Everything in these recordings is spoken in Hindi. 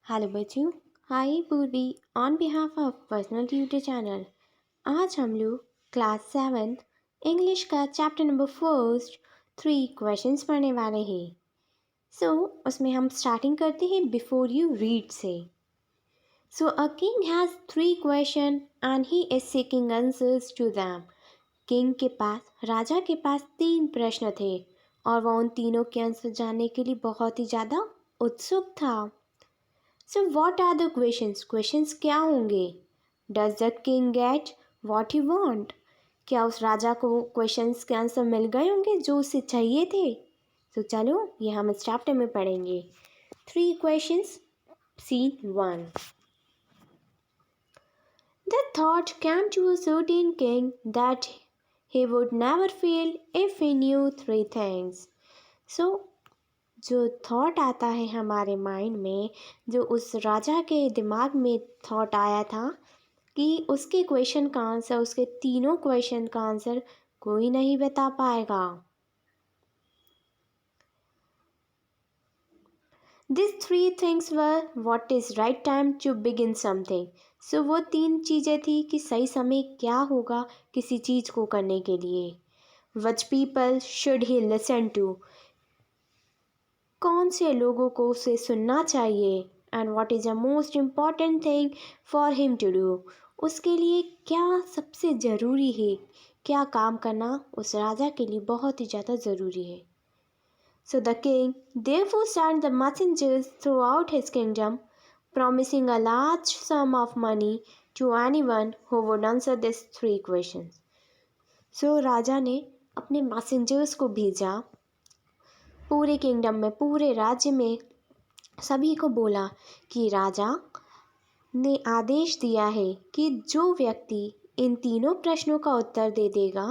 हेलो बच्चों। हाय पूर्वी on behalf of personal tutor channel. आज हम लोग क्लास 7 इंग्लिश का चैप्टर नंबर फर्स्ट 3 क्वेश्चंस पढ़ने वाले हैं। उसमें हम स्टार्टिंग करते हैं बिफोर यू रीड से। A king has 3 question and he is seeking answers to them. King के पास राजा के पास 3 प्रश्न थे और वह उन तीनों के आंसर जानने के लिए बहुत ही ज़्यादा उत्सुक था। So what are the questions? Questions क्या होंगे? Does the king get what he want? क्या उस राजा को क्वेश्चंस के आंसर मिल गए होंगे जो उसे चाहिए थे? तो चलो ये हम इस चैप्टर में पढ़ेंगे। 3 questions. Scene 1. The thought came to a certain king that he would never fail if he knew 3 things. So जो थॉट आता है हमारे माइंड में, जो उस राजा के दिमाग में थॉट आया था कि उसके क्वेश्चन का आंसर, उसके तीनों क्वेश्चन का आंसर कोई नहीं बता पाएगा। This 3 things were what is right time to begin something. वो 3 चीज़ें थी कि सही समय क्या होगा किसी चीज़ को करने के लिए। Which people should he listen to, कौन से लोगों को उसे सुनना चाहिए। And what is the most important thing for him to do, उसके लिए क्या सबसे ज़रूरी है, क्या काम करना उस राजा के लिए बहुत ही ज़्यादा ज़रूरी है। सो the king therefore sent the messengers throughout his kingdom, promising a large sum of money to anyone who would answer these 3 questions. राजा ने अपने मैसेंजर्स को भेजा पूरे किंगडम में, पूरे राज्य में सभी को बोला कि राजा ने आदेश दिया है कि जो व्यक्ति इन तीनों प्रश्नों का उत्तर दे देगा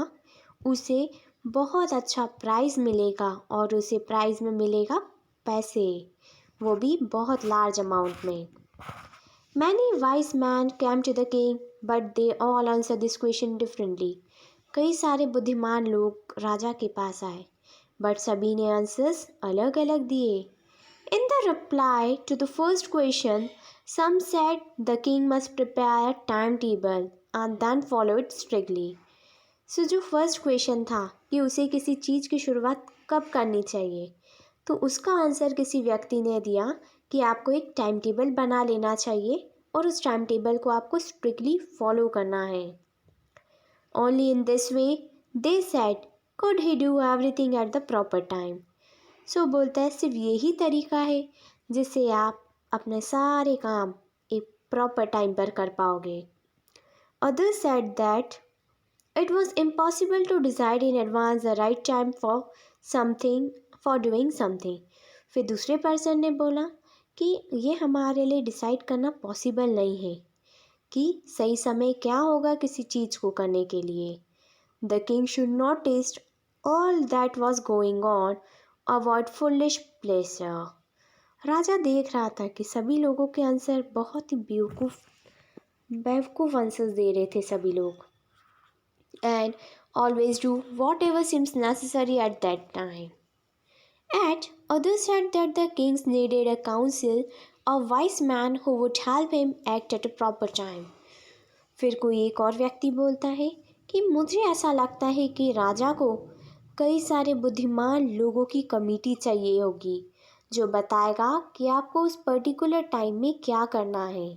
उसे बहुत अच्छा प्राइज़ मिलेगा और उसे प्राइज़ में मिलेगा पैसे, वो भी बहुत लार्ज अमाउंट में। Many wise men came to the king, but they all answered this question differently. कई सारे बुद्धिमान लोग राजा के पास आए, बट सभी ने आंसर्स अलग अलग दिए। In the reply to the first question, some said the king must prepare a timetable and then follow it strictly. जो फर्स्ट क्वेश्चन था कि उसे किसी चीज़ की शुरुआत कब करनी चाहिए, तो उसका आंसर किसी व्यक्ति ने दिया कि आपको एक टाइम टेबल बना लेना चाहिए और उस टाइम टेबल को आपको स्ट्रिक्टली फॉलो करना है। Only in this way, they said, could he do everything at the proper time. बोलता है सिर्फ यही तरीका है जिससे आप अपने सारे काम एक प्रॉपर टाइम पर कर पाओगे। Others said that it was impossible to decide in advance the right time for doing something. फिर दूसरे पर्सन ने बोला कि ये हमारे लिए डिसाइड करना पॉसिबल नहीं है कि सही समय क्या होगा किसी चीज़ को करने के लिए। The king should not taste all that was going on, avoid foolish pleasure. राजा देख रहा था कि सभी लोगों के आंसर बहुत ही बेवकूफ़ आंसर दे रहे थे सभी लोग। And always do whatever seems necessary at that time. At others said that the kings needed a council, a wise man who would help him act at a proper time. फिर कोई एक और व्यक्ति बोलता है कि मुझे ऐसा लगता है कि राजा को कई सारे बुद्धिमान लोगों की कमेटी चाहिए होगी जो बताएगा कि आपको उस पर्टिकुलर टाइम में क्या करना है।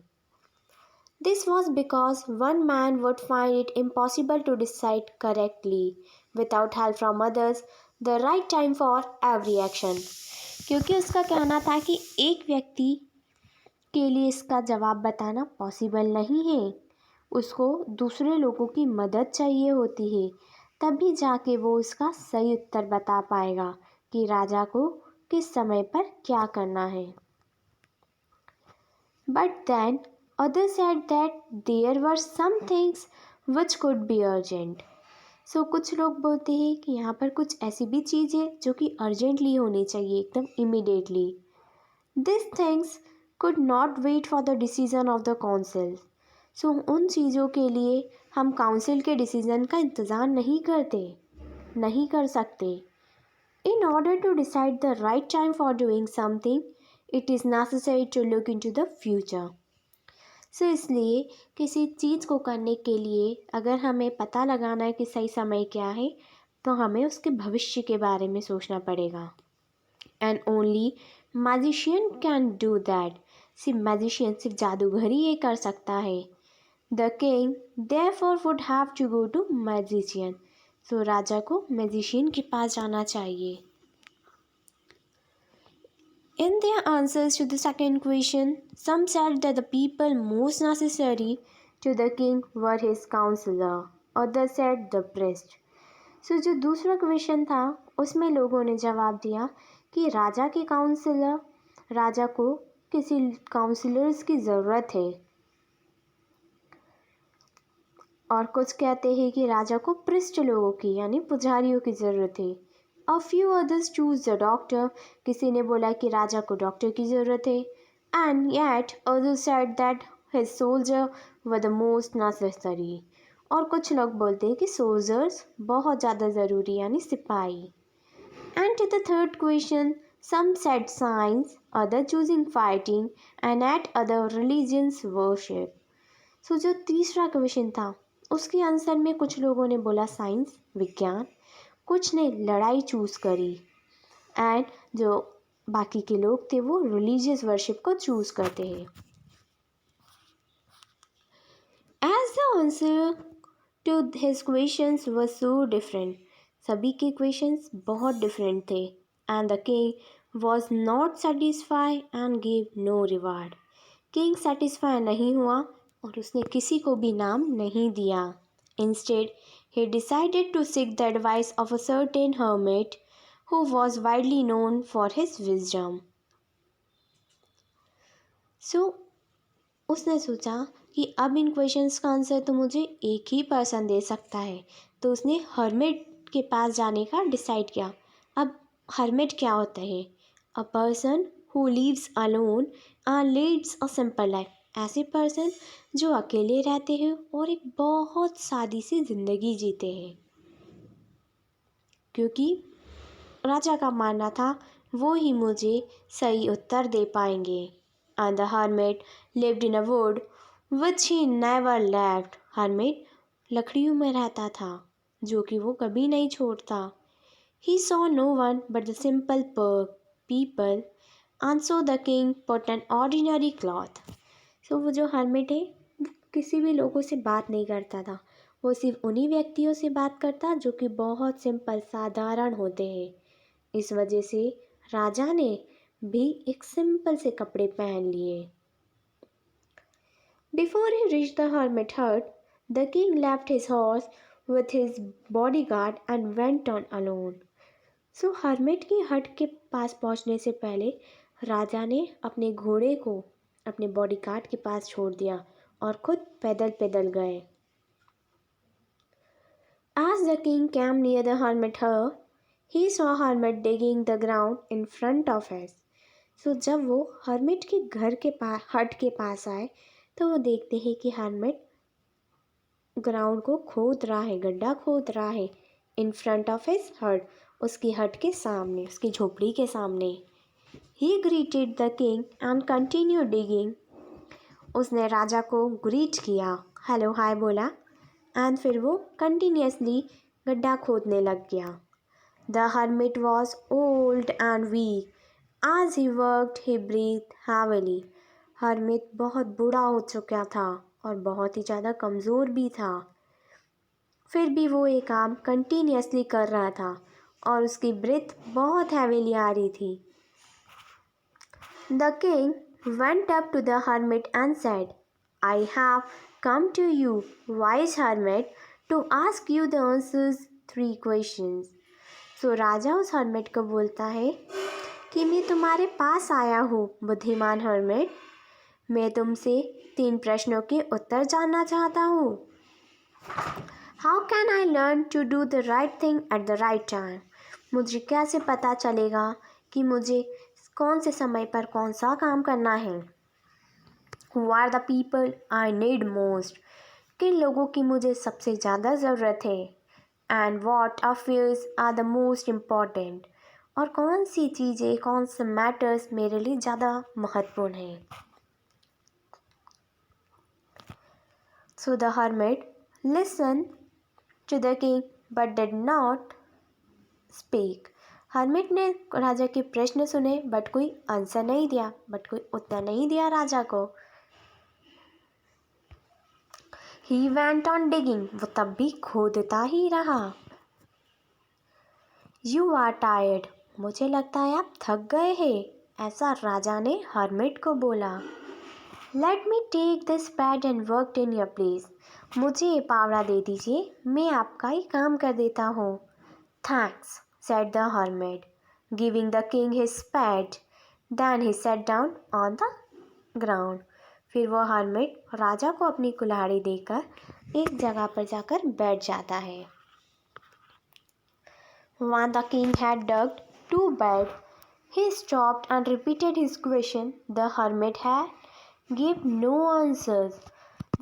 This was because one man would find it impossible to decide correctly without help from others the right time for every action. क्योंकि उसका कहना था कि एक व्यक्ति के लिए इसका जवाब बताना पॉसिबल नहीं है, उसको दूसरे लोगों की मदद चाहिए होती है, तभी जाके वो उसका सही उत्तर बता पाएगा कि राजा को किस समय पर क्या करना है। But then others said that there were some things which could be urgent. कुछ लोग बोलते हैं कि यहाँ पर कुछ ऐसी भी चीज़ है जो कि अर्जेंटली होनी चाहिए, एकदम immediately. These things could not wait for the decision of the council. उन चीज़ों के लिए हम काउंसिल के डिसीज़न का इंतज़ार नहीं कर सकते। In order to decide the right time for doing something, it is necessary to look into the future. So इसलिए किसी चीज़ को करने के लिए अगर हमें पता लगाना है कि सही समय क्या है, तो हमें उसके भविष्य के बारे में सोचना पड़ेगा। And only magician can do that. सिर्फ मैजिशियन, सिर्फ जादूगर ही ये कर सकता है। The king therefore would have to go to magician. So राजा को मैजिशियन के पास जाना चाहिए। In their answers to the second question, some said that the people most necessary to the king were his counselor, others said the priest. So जो दूसरा क्वेश्चन था उसमें लोगों ने जवाब दिया कि राजा के काउंसलर, राजा को किसी काउंसलर्स की ज़रूरत है, और कुछ कहते हैं कि राजा को पृष्ठ लोगों की यानी पुजारियों की ज़रूरत है। A few others choose the doctor. किसी ने बोला कि राजा को डॉक्टर की ज़रूरत है। And yet others said that his soldier were the most necessary. और कुछ लोग बोलते हैं कि सोल्जर्स बहुत ज़्यादा ज़रूरी यानी सिपाही। And to the third question, some said science, other choosing fighting, and at other religions worship. So जो तीसरा क्वेश्चन था उसके आंसर में कुछ लोगों ने बोला साइंस, विज्ञान, कुछ ने लड़ाई चूज़ करी, एंड जो बाकी के लोग थे वो रिलीजियस वर्शिप को चूज़ करते हैं। As the answer to his questions were so different, सभी के क्वेश्चंस बहुत डिफरेंट थे। And the king was not satisfy and give no reward. King satisfy नहीं हुआ और उसने किसी को भी नाम नहीं दिया। Instead, he decided to seek the advice of a certain hermit who was widely known for his wisdom. So, उसने सोचा कि अब इन क्वेश्चंस का आंसर तो मुझे एक ही पर्सन दे सकता है, तो उसने हर्मिट के पास जाने का डिसाइड किया। अब हर्मिट क्या होता है? A person who lives alone and leads a simple life. ऐसे पर्सन जो अकेले रहते हैं और एक बहुत सादी सी ज़िंदगी जीते हैं, क्योंकि राजा का मानना था वो ही मुझे सही उत्तर दे पाएंगे। And the hermit lived in a would which he never left. Hermit लकड़ियों में रहता था जो कि वो कभी नहीं छोड़ता। He saw no one but the simple people and so the king put an ordinary cloth. So वो जो हर्मिट है किसी भी लोगों से बात नहीं करता था, वो सिर्फ उन्हीं व्यक्तियों से बात करता जो कि बहुत सिंपल साधारण होते हैं। इस वजह से राजा ने भी एक सिंपल से कपड़े पहन लिए। Before he reach the hermit hut, the king left his horse with his bodyguard and went on alone. So hermit की हट के पास पहुंचने से पहले राजा ने अपने घोड़े को अपने बॉडीगार्ड के पास छोड़ दिया और खुद पैदल पैदल गए। As the king came near the hermit hut, he saw hermit digging the ground in front of us. So जब वो हर्मिट के घर के पास हट के पास आए तो वो देखते हैं कि हर्मिट ग्राउंड को खोद रहा है, गड्ढा खोद रहा है इन फ्रंट ऑफ हिज हट, उसकी हट के सामने, उसकी झोपड़ी के सामने। He greeted the king and continued digging. उसने राजा को ग्रीट किया, हेलो हाय बोला, एंड फिर वो कंटिन्यूसली गड्ढा खोदने लग गया। The hermit was old and weak, as he worked he breath heavily. Hermit बहुत बूढ़ा हो चुका था और बहुत ही ज़्यादा कमज़ोर भी था, फिर भी वो ये काम कंटिन्यूसली कर रहा था और उसकी ब्रीथ बहुत हैवीली आ रही थी। The king went up to the hermit and said, I have come to you, wise hermit, to ask you the answers 3 questions. So राजा उस हर्मिट को बोलता है कि मैं तुम्हारे पास आया हूँ बुद्धिमान हर्मिट, मैं तुमसे 3 प्रश्नों के उत्तर जानना चाहता हूँ। How can I learn to do the right thing at the right time? मुझे कैसे पता चलेगा कि मुझे कौन से समय पर कौन सा काम करना है। Who are the people I need most? किन लोगों की मुझे सबसे ज़्यादा ज़रूरत है। And what affairs are the most important? और कौन सी चीज़ें, कौन से मैटर्स मेरे लिए ज़्यादा महत्वपूर्ण हैं। So the hermit listen to the king but did not speak. Hermit ने राजा के प्रश्न सुने बट कोई आंसर नहीं दिया, बट कोई उत्तर नहीं दिया राजा को। He went on digging, वो तब भी खोदता ही रहा। You are tired, मुझे लगता है आप थक गए हैं, ऐसा राजा ने हर्मिट को बोला। Let me take this pad and work in your place, मुझे ये पावड़ा दे दीजिए, मैं आपका ही काम कर देता हूँ। Thanks, said the hermit, giving the king his pad. Then he sat down on the ground. फिर वो हर्मिट राजा को अपनी कुल्हाड़ी देकर एक जगह पर जाकर बैठ जाता है। When the king had dug 2 beds, he stopped and repeated his question. The hermit had gave no answers.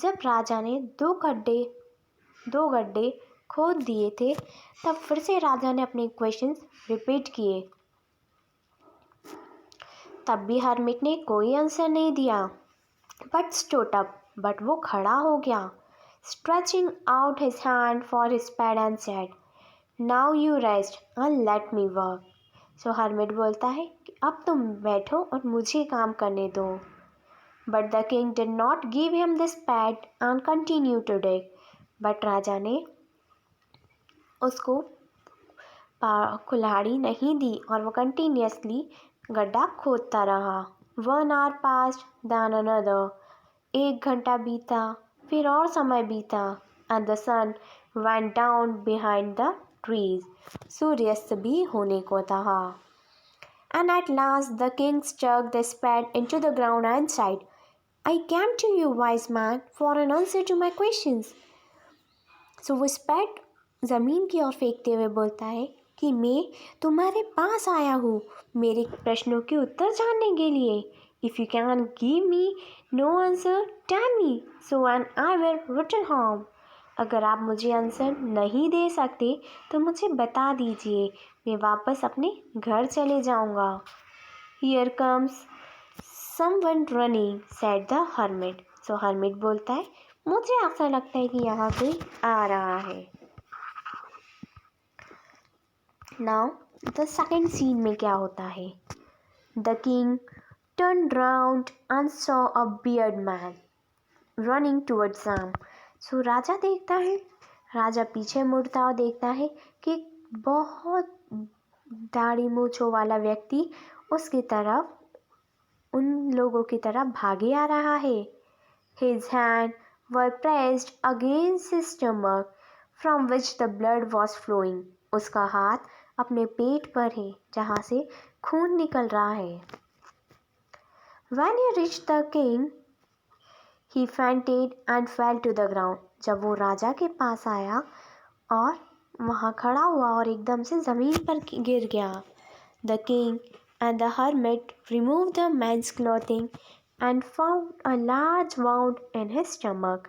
जब राजा ने दो गड्ढे खोद दिए थे, तब फिर से राजा ने अपने क्वेश्चंस रिपीट किए, तब भी हर्मिट ने कोई आंसर नहीं दिया। बट स्टूड अप, बट वो खड़ा हो गया। Stretching out his hand for his pad and said, now you rest and let me work. So hermit बोलता है कि अब तुम बैठो और मुझे काम करने दो। But the king did not give him this spade and continue to dig. But राजा ने उसको कुल्हाड़ी नहीं दी और वो कंटिन्यूसली गड्ढा खोदता रहा। 1 hour passed, then another. 1 घंटा बीता, फिर और समय बीता। And the sun went down behind the trees. सूर्यास्त भी होने को था। And at last the king stuck the spade into the ground and said, I came to you, wise man, for an answer to my questions. So वो स्पैड ज़मीन की ओर फेंकते हुए बोलता है कि मैं तुम्हारे पास आया हूँ मेरे प्रश्नों के उत्तर जानने के लिए। If you can give me no answer tell me so and I will return home. अगर आप मुझे आंसर नहीं दे सकते तो मुझे बता दीजिए, मैं वापस अपने घर चले जाऊँगा। Here comes someone running, said the hermit. So hermit बोलता है, मुझे ऐसा लगता है कि यहाँ कोई आ रहा है। नाउ द सेकेंड सीन में क्या होता है? The king turn round and saw a beard man running towards him. So राजा देखता है, राजा पीछे मुड़ता और देखता है कि बहुत दाढ़ी मूंछों वाला व्यक्ति उसकी तरफ, उन लोगों की तरफ भागे आ रहा है। His hands were pressed against his stomach, from which the blood was flowing. उसका हाथ अपने पेट पर है, जहाँ से खून निकल रहा है। When he reached the king, he fainted and fell to the ground. जब वो राजा के पास आया और वहाँ खड़ा हुआ और एकदम से ज़मीन पर गिर गया। The king and the hermit removed the man's clothing and found a large wound in his stomach.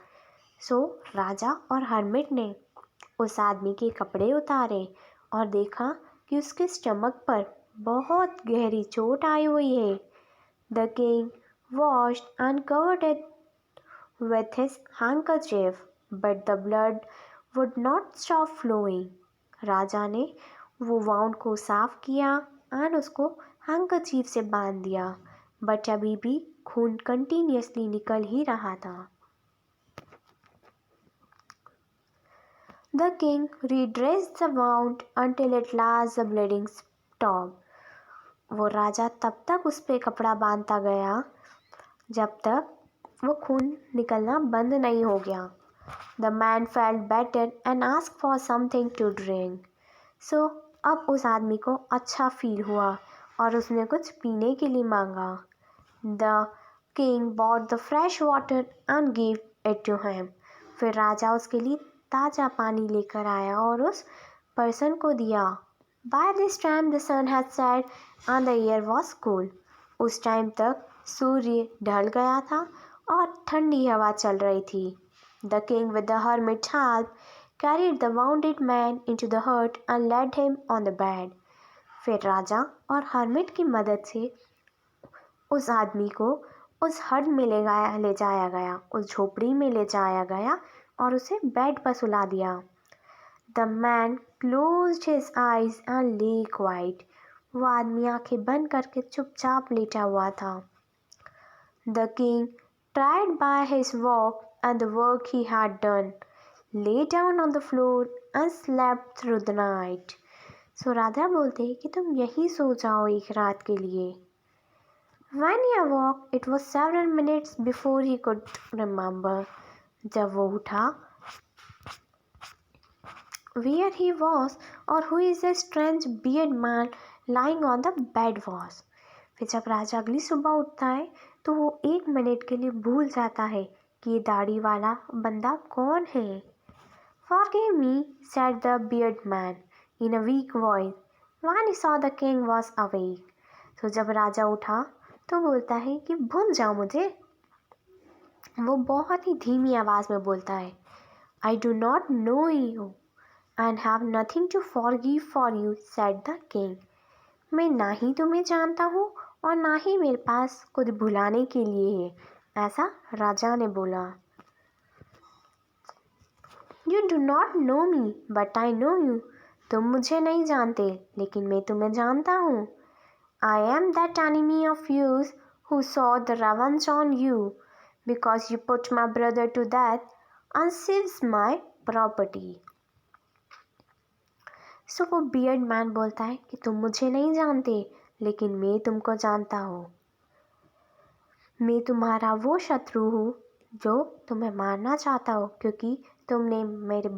So राजा और हर्मिट ने उस आदमी के कपड़े उतारे और देखा कि उसके स्टमक पर बहुत गहरी चोट आई हुई है। The king washed and covered it with his handkerchief, but the blood would not stop flowing. राजा ने वो वाउंड को साफ किया और उसको हैंकरचीफ से बांध दिया, बट अभी भी खून कंटिन्यूसली निकल ही रहा था। The king redressed the wound until at last the bleeding stopped. वो राजा तब तक उस पे कपड़ा बांधता गया जब तक वो खून निकलना बंद नहीं हो गया। The man felt better and asked for something to drink. So अब उस आदमी को अच्छा फील हुआ और उसने कुछ पीने के लिए मांगा। The king bought the fresh water and gave it to him. फिर राजा उसके लिए ताज़ा पानी लेकर आया और उस पर्सन को दिया। By this time the sun had set and the air was cool. उस टाइम तक सूर्य ढल गया था और ठंडी हवा चल रही थी। The king with the hermit's help carried the wounded man into the hut and laid him on the bed. फिर राजा और हर्मिट की मदद से उस आदमी को उस हट में ले जाया गया, उस झोपड़ी में ले जाया गया और उसे बेड पर सुला दिया। The man closed his eyes and ले क्वाइट। वो आदमी आंखें बंद करके चुपचाप लेटा हुआ था। The king, tired by his walk and the work he had done, lay down on the floor and slept through the night. सो राजा बोलते कि तुम यहीं सो जाओ एक रात के लिए। When he awoke, it was several minutes before he could remember. जब वो उठा, where he was or who is a strange bearded man lying on the bed was. फिर जब राजा अगली सुबह उठता है तो वो 1 मिनट के लिए भूल जाता है कि ये दाढ़ी वाला बंदा कौन है। Forgive me, said the bearded man in a weak voice when he saw the king was awake. तो जब राजा उठा तो बोलता है कि भूल जाओ मुझे। वो बहुत ही धीमी आवाज़ में बोलता है, I do not know you and have nothing to forgive for you, said the king. मैं ना ही तुम्हें जानता हूँ और ना ही मेरे पास कुछ भुलाने के लिए है, ऐसा राजा ने बोला। You do not know me, but I know you. तुम मुझे नहीं जानते, लेकिन मैं तुम्हें जानता हूँ। I am that enemy of yours who sought the revenge on you, because you put my brother to death and seized my property. सो वो बियर्ड मैन बोलता है कि तुम मुझे नहीं जानते, लेकिन मैं तुमको जानता हूँ। मैं तुम्हारा वो शत्रु हूँ जो तुम्हें मारना चाहता हो, क्योंकि तुमने मेरे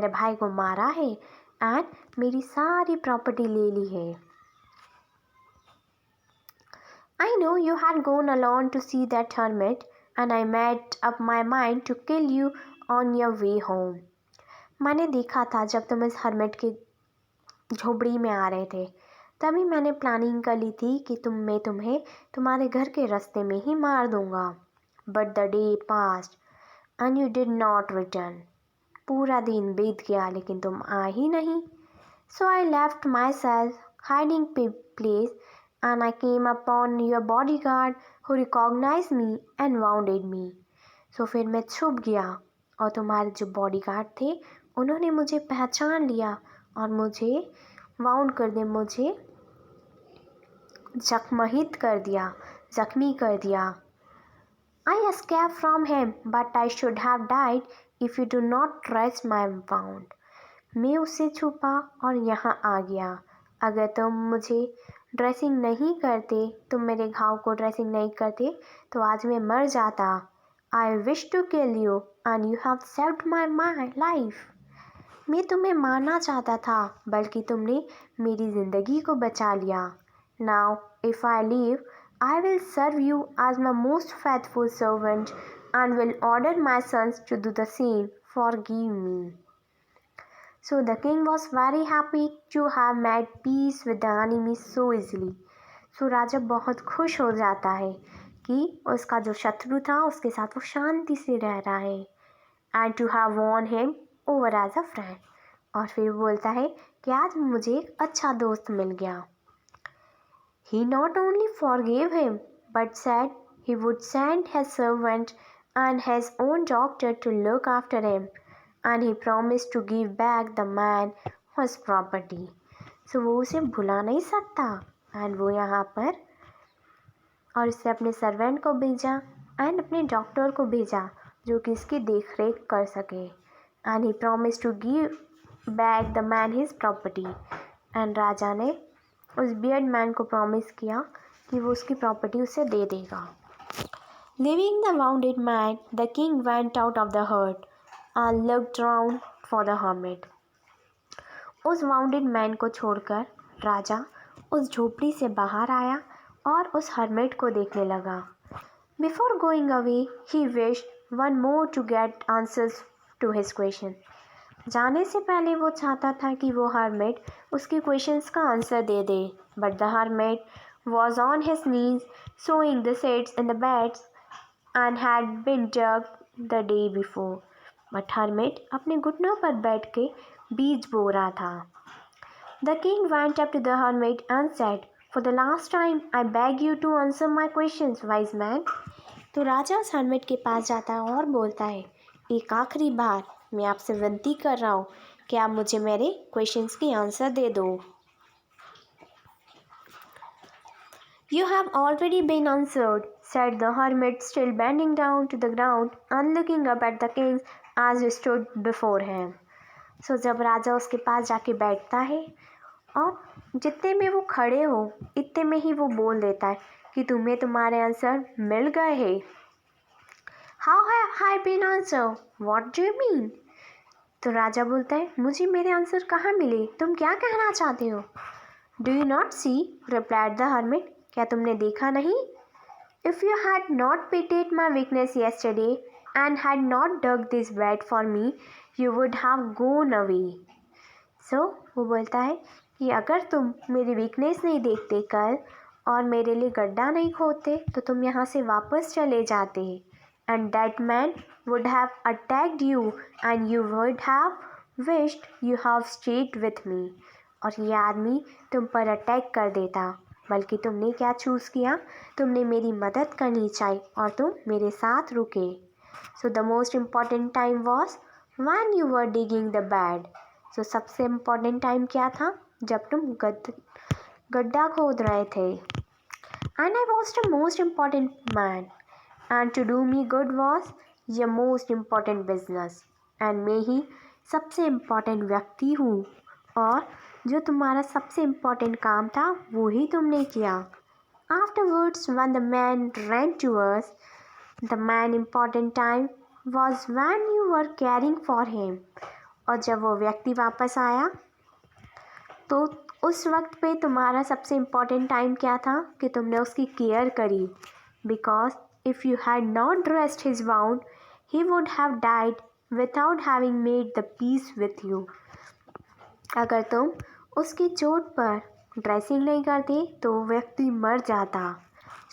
भाई को मारा है एंड मेरी सारी प्रॉपर्टी ले ली है। I know you had gone alone to see that hermit and I made up my mind to kill you on your way home. मैंने देखा था जब तुम इस हर्मिट के झोपड़ी में आ रहे थे, तभी मैंने प्लानिंग कर ली थी कि मैं तुम्हें तुम्हारे घर के रास्ते में ही मार दूंगा। But the day passed and you did not return. पूरा दिन बीत गया लेकिन तुम आ ही नहीं। So I left myself hiding place and I came upon your bodyguard who recognise me and wounded me. So फिर मैं छुप गया और तुम्हारे जो बॉडी गार्ड थे उन्होंने मुझे पहचान लिया और मुझे वाउंड कर दे, मुझे जख्मी कर दिया। I escaped from him, but I should have died if you do not dress my wound. मैं उससे छुपा और यहाँ आ गया। अगर तुम मुझे ड्रेसिंग नहीं करते, तुम मेरे घाव को ड्रेसिंग नहीं करते तो आज मैं मर जाता। I wish to kill you and you have saved my life. मैं तुम्हें मारना चाहता था, बल्कि तुमने मेरी ज़िंदगी को बचा लिया। Now, if I leave, I will serve you as my most faithful servant and will order my sons to do the same. Forgive me. So the king was very happy to have made peace with the enemy so easily. So राजा बहुत खुश हो जाता है कि उसका जो शत्रु था उसके साथ वो शांति से रह रहा है, and to have won him over as a friend. और फिर बोलता है कि आज मुझे एक अच्छा दोस्त मिल गया। He not only forgave him, but said he would send his servant and his own doctor to look after him, and he promised to give back the man his property. So वो उसे भुला नहीं सकता, and वो यहाँ पर और उसने अपने सर्वेंट को भेजा and अपने डॉक्टर को भेजा जो कि इसकी देख रेख कर सके, and he promised to give back the man his property. and राजा ने उस बियर्ड मैन को प्रॉमिस किया कि वो उसकी प्रॉपर्टी उसे दे देगा। Leaving the wounded man, the king went out of the hut and looked round for the hermit. उस वाउंडेड मैन को छोड़कर राजा उस झोपड़ी से बाहर आया और उस हर्मिट को देखने लगा। Before going away, he wished one more to get answers to his question. जाने से पहले वो चाहता था कि वो हर्मिट उसके क्वेश्चंस का आंसर दे दे, but the hermit was on his knees sowing the seeds in the beds and had been dug the day before. But hermit अपने घुटनों पर बैठ के बीज बो रहा था। The king went up to the hermit and said, "For the last time, I beg you to answer my questions, wise man." तो राजा उस hermit के पास जाता है और बोलता है, एक आखिरी बार मैं आपसे विनती कर रहा हूँ कि आप मुझे मेरे क्वेश्चंस की आंसर दे दो। You have already been answered, said the hermit, still bending down to the ground and looking up at the king as he stood before him. So जब राजा उसके पास जाके बैठता है और जितने में वो खड़े हो इतने में ही वो बोल देता है कि तुम्हें तुम्हारे आंसर मिल गए हैं। How have I been answered? What do you mean? तो राजा बोलता है, मुझे मेरे आंसर कहाँ मिले? तुम क्या कहना चाहते हो? Do you not see? replied the hermit. क्या तुमने देखा नहीं? If you had not pitied my weakness yesterday and had not dug this bed for me, you would have gone away. So वो बोलता है कि अगर तुम मेरी वीकनेस नहीं देखते कल और मेरे लिए गड्ढा नहीं खोदते तो तुम यहाँ से वापस चले जाते and that man would have attacked you and you would have wished you have stayed with me. और ये आदमी तुम पर अटैक कर देता, बल्कि तुमने क्या चूज़ किया? तुमने मेरी मदद करनी चाहिए और तुम मेरे साथ रुके। So the most important time was when you were digging the bed. So सबसे इम्पॉर्टेंट टाइम क्या था? जब तुम गड्ढा खोद रहे थे। And I was the most important man and to do me good was your most important business. And मैं ही सबसे इम्पॉर्टेंट व्यक्ति हूँ और जो तुम्हारा सबसे इम्पॉर्टेंट काम था वो ही तुमने किया। Afterwards, when the man ran to us, the man important time was when you were caring for him. और जब वो व्यक्ति वापस आया तो उस वक्त पे तुम्हारा सबसे इम्पॉर्टेंट टाइम क्या था कि तुमने उसकी केयर करी। Because if you had not dressed his wound, he would have died without having made the peace with you. अगर तुम उसकी चोट पर ड्रेसिंग नहीं करते तो व्यक्ति मर जाता।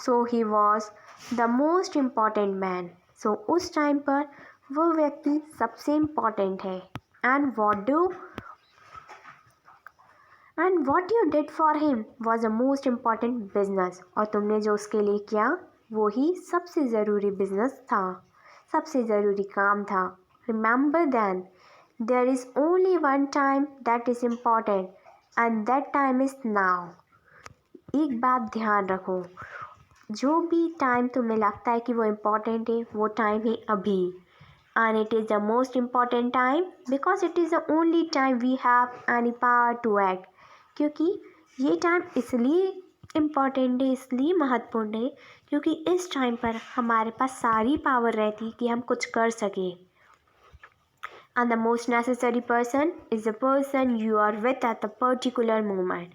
So he was the most important man. So उस टाइम पर वो व्यक्ति सबसे इम्पॉर्टेंट है। And what you did for him was the most important business. और तुमने जो उसके लिए किया वो ही सबसे ज़रूरी बिजनेस था, सबसे ज़रूरी काम था। Remember then there is only one time that is important and that time is now. एक बात ध्यान रखो, जो भी टाइम तुम्हें लगता है कि वो इम्पॉर्टेंट है वो टाइम है अभी। and it is the most important time because it is the only time we have any power to act. क्योंकि ये टाइम इसलिए इम्पॉर्टेंट है, इसलिए महत्वपूर्ण है क्योंकि इस टाइम पर हमारे पास सारी पावर रहती कि हम कुछ कर सकें। And the most necessary person is the person you are with at the particular moment.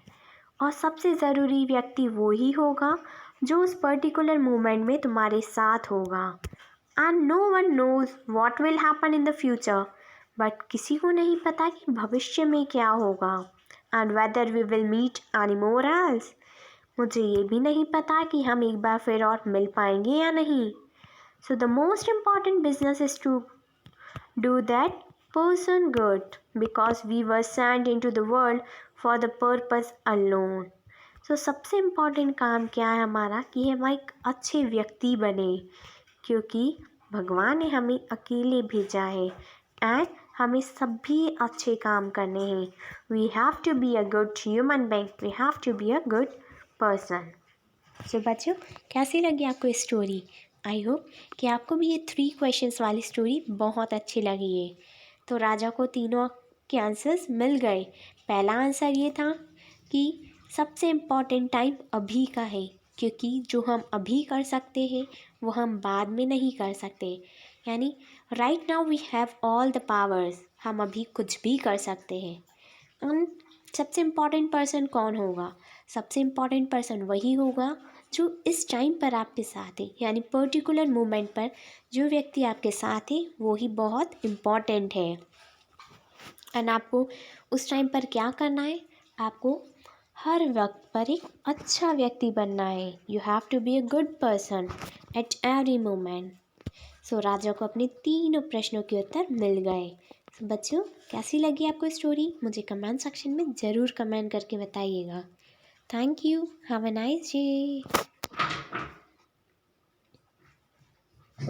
और सबसे ज़रूरी व्यक्ति वो ही होगा जो उस पर्टिकुलर मोमेंट में तुम्हारे साथ होगा। And no one knows what will happen in the future. But किसी को नहीं पता कि भविष्य में क्या होगा। And whether we will meet anymore else. मुझे ये भी नहीं पता कि हम एक बार फिर और मिल पाएंगे या नहीं। So the most important business is to do that person good because we were sent into the world for the purpose alone. So सबसे इम्पॉर्टेंट काम क्या है हमारा कि हम एक अच्छे व्यक्ति बने क्योंकि भगवान ने हमें अकेले भेजा है एंड हमें सभी अच्छे काम करने हैं। We have to be a good human being, we have to be a good person. So बच्चों, कैसी लगी आपको स्टोरी? आई होप कि आपको भी ये 3 क्वेश्चंस वाली स्टोरी बहुत अच्छी लगी है। तो राजा को तीनों के आंसर्स मिल गए। पहला आंसर ये था कि सबसे इम्पॉर्टेंट टाइम अभी का है क्योंकि जो हम अभी कर सकते हैं वो हम बाद में नहीं कर सकते। यानी right now we have all the powers, हम अभी कुछ भी कर सकते हैं। सबसे इम्पॉर्टेंट पर्सन कौन होगा? सबसे इम्पॉर्टेंट पर्सन वही होगा जो इस टाइम पर आपके साथ है, यानी पर्टिकुलर मोमेंट पर जो व्यक्ति आपके साथ है वो ही बहुत इम्पॉर्टेंट है। एंड आपको उस टाइम पर क्या करना है? आपको हर वक्त पर एक अच्छा व्यक्ति बनना है। You have to be a good person at every moment. So राजा को अपने तीनों प्रश्नों के उत्तर मिल गए बच्चों, कैसी लगी आपको स्टोरी? मुझे कमेंट सेक्शन में ज़रूर कमेंट करके बताइएगा। Thank you. Have a nice day.